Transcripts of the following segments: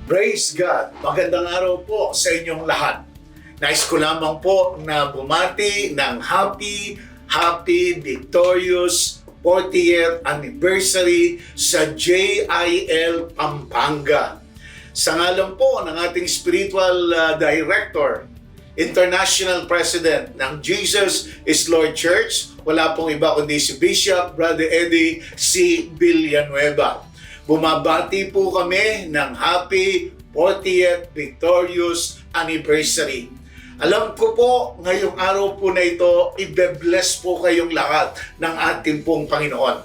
Praise God! Magandang araw po sa inyong lahat. Nais ko lamang po na bumati ng happy, victorious 40th anniversary sa JIL Pampanga. Sa ngalan po ng ating spiritual director, International President ng Jesus is Lord Church, wala pong iba kundi si Bishop Brother Eddie C. Villanueva. Bumabati po kami ng happy 40th victorious anniversary. Alam ko po, ngayong araw po na ito, ibe-bless po kayong lahat ng ating pong Panginoon.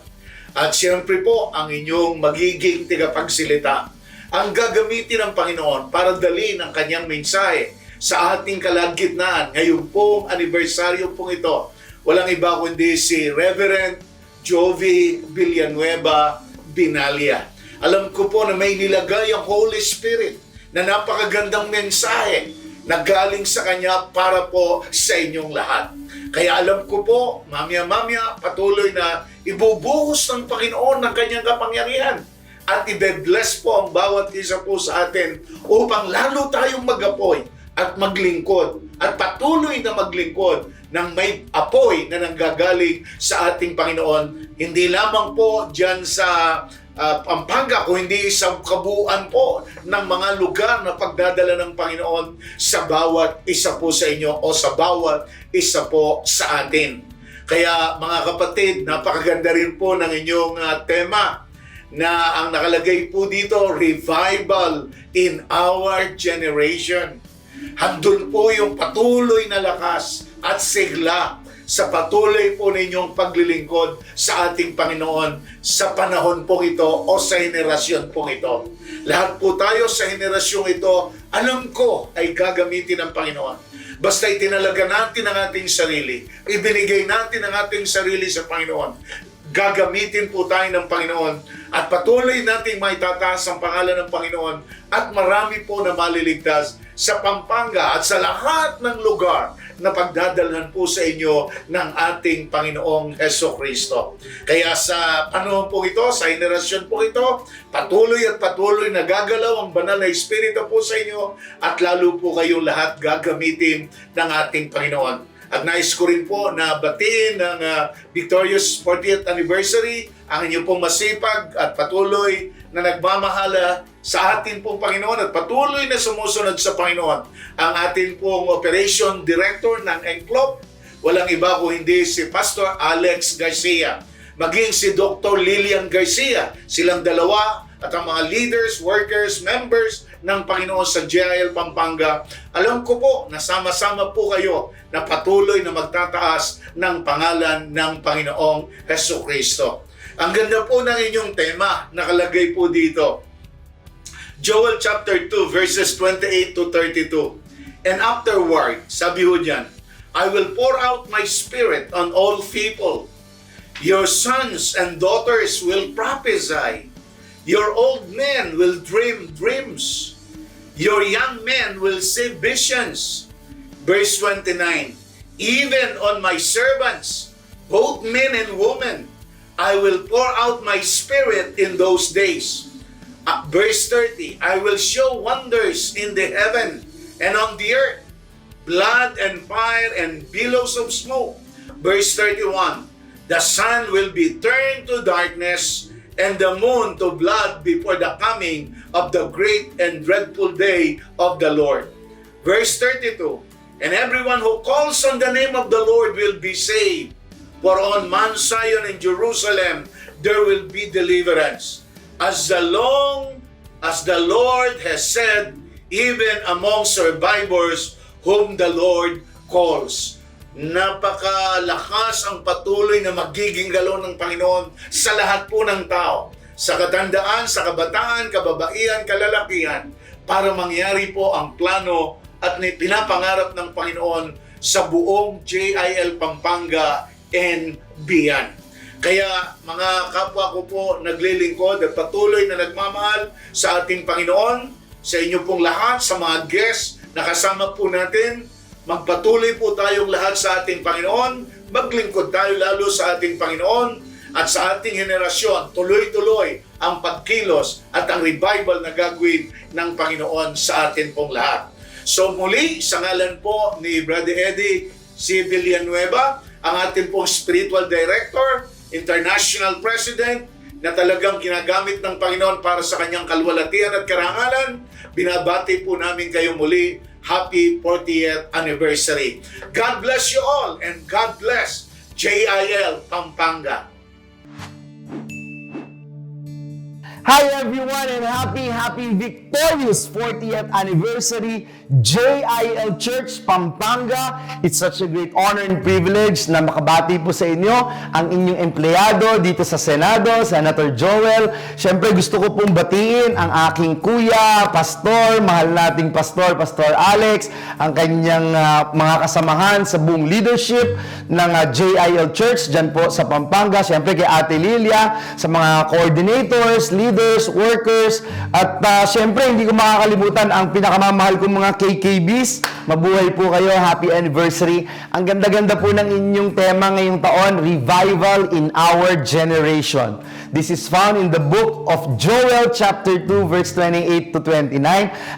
At siyempre po, ang inyong magiging tagapagsilita, ang gagamitin ng Panginoon para dalhin ang kanyang mensahe sa ating kalagitnaan. Ngayong pong anibersaryo pong ito, walang iba kundi si Reverend Jovi Villanueva Binalia. Alam ko po na may nilagay ang Holy Spirit na napakagandang mensahe na galing sa Kanya para po sa inyong lahat. Kaya alam ko po, mamaya-mamaya patuloy na ibubuhos ng Panginoon ng Kanyang kapangyarihan at ibe-bless po ang bawat isa po sa atin upang lalo tayong mag-apoy at maglingkod at patuloy na maglingkod ng may apoy na nanggagaling sa ating Panginoon. Hindi lamang po dyan sa Pampanga, kung hindi sa kabuuan po ng mga lugar na pagdadala ng Panginoon sa bawat isa po sa inyo o sa bawat isa po sa atin. Kaya mga kapatid, napakaganda rin po ng inyong tema na ang nakalagay po dito, Revival in Our Generation. Handun po yung patuloy na lakas at sigla sa patuloy po ninyong paglilingkod sa ating Panginoon sa panahon po ito o sa henerasyon po ito. Lahat po tayo sa henerasyong ito, alam ko ay gagamitin ng Panginoon. Basta itinalaga natin ang ating sarili, ibinigay natin ang ating sarili sa Panginoon, gagamitin po tayo ng Panginoon at patuloy nating maitataas ang pangalan ng Panginoon at marami po na maliligtas sa Pampanga at sa lahat ng lugar na pagdadalhan po sa inyo ng ating Panginoong Hesukristo. Kaya sa panahon po ito, sa henerasyon po ito, patuloy na gagalaw ang banal na Espiritu po sa inyo at lalo po kayong lahat gagamitin ng ating Panginoon. At nais ko rin po na batiin ng Victorious 40th Anniversary ang inyong pong masipag at patuloy na nagmamahala sa atin pong Panginoon at patuloy na sumusunod sa Panginoon. Ang atin pong Operation Director ng Enclop, walang iba kung hindi si Pastor Alex Garcia, maging si Dr. Lilian Garcia, silang dalawa at ang mga leaders, workers, members ng Panginoon sa JIL Pampanga. Alam ko po na sama-sama po kayo na patuloy na magtataas ng pangalan ng Panginoong Hesukristo. Ang ganda po ng inyong tema, nakalagay po dito. Joel chapter 2 verses 28 to 32. And afterward, sabi ho dyan, I will pour out my spirit on all people. Your sons and daughters will prophesy. Your old men will dream dreams. Your young men will see visions. Verse 29, even on my servants, both men and women, I will pour out my spirit in those days. Verse 30, I will show wonders in the heaven and on the earth, blood and fire and billows of smoke. Verse 31, the sun will be turned to darkness and the moon to blood before the coming of the great and dreadful day of the Lord. Verse 32, and everyone who calls on the name of the Lord will be saved. For on Mount Zion and Jerusalem there will be deliverance. As long as the Lord has said, even among survivors whom the Lord calls. Napakalakas ang patuloy na magiging galaw ng Panginoon sa lahat po ng tao. Sa katandaan, sa kabataan, kababaihan, kalalakihan, para mangyari po ang plano at pinapangarap ng Panginoon sa buong JIL Pampanga and beyond. Kaya mga kapwa ko po naglilingkod at patuloy na nagmamahal sa ating Panginoon, sa inyo pong lahat, sa mga guests na kasama po natin, magpatuloy po tayong lahat sa ating Panginoon, maglingkod tayo lalo sa ating Panginoon, At sa ating henerasyon, tuloy-tuloy ang pagkilos at ang revival na gagawin ng Panginoon sa atin pong lahat. So muli, sa ngalan po ni Brother Eddie C. Villanueva, ang ating pong Spiritual Director, International President, na talagang ginagamit ng Panginoon para sa kanyang kalwalatian at karangalan, binabati po namin kayo muli. Happy 40th anniversary. God bless you all and God bless JIL Pampanga. Hi everyone and happy victorious 40th anniversary JIL Church Pampanga. It's such a great honor and privilege na makabati po sa inyo ang inyong empleyado dito sa Senado, Senator Joel. Siyempre gusto ko pong batiin ang aking kuya, pastor, mahal nating pastor, Pastor Alex, ang kanyang mga kasamahan sa buong leadership ng JIL Church dyan po sa Pampanga. Siyempre kay Ate Lilia, sa mga coordinators, leaders, workers, at syempre hindi ko makakalimutan ang pinakamamahal kong mga KKBs. Mabuhay po kayo, happy anniversary. Ang ganda-ganda po ng inyong tema ngayong taon, Revival in Our Generation. This is found in the book of Joel chapter 2 verse 28 to 29.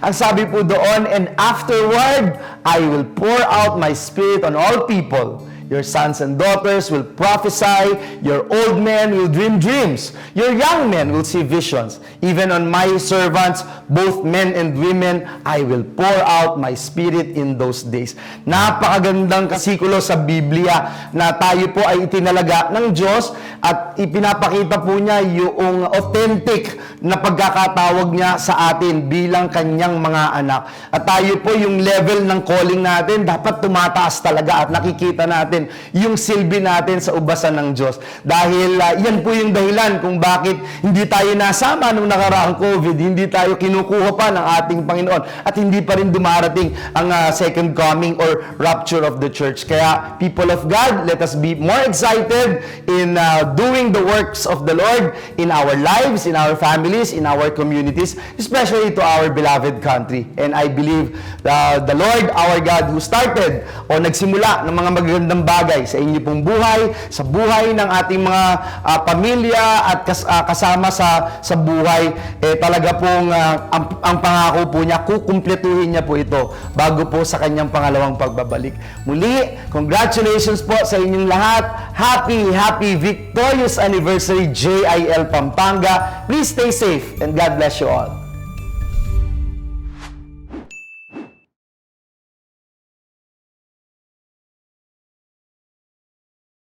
Ang sabi po doon, and afterward, I will pour out my spirit on all people. Your sons and daughters will prophesy, your old men will dream dreams, your young men will see visions. Even on my servants, both men and women, I will pour out my spirit in those days. Napakagandang kasikulo sa Biblia na tayo po ay itinalaga ng Diyos at ipinapakita po niya yung authentic na pagkakatawag niya sa atin bilang kanyang mga anak. At tayo po yung level ng calling natin dapat tumataas talaga at nakikita natin yung silbi natin sa ubasan ng Diyos. Dahil yan po yung dahilan kung bakit hindi tayo nasama nung nakaraang COVID, hindi tayo kinukuha pa ng ating Panginoon at hindi pa rin dumarating ang second coming or rapture of the church. Kaya people of God, let us be more excited in doing the works of the Lord in our lives, in our families, in our communities, especially to our beloved country. And I believe the Lord, our God, who started o nagsimula ng mga magagandang bagay sa inyo pong buhay, sa buhay ng ating mga pamilya at kasama sa buhay, talaga pong ang pangako po niya, kukumpletuhin niya po ito bago po sa kanyang pangalawang pagbabalik. Muli, congratulations po sa inyong lahat. Happy victorious anniversary JIL Pampanga. Please stay safe and God bless you all.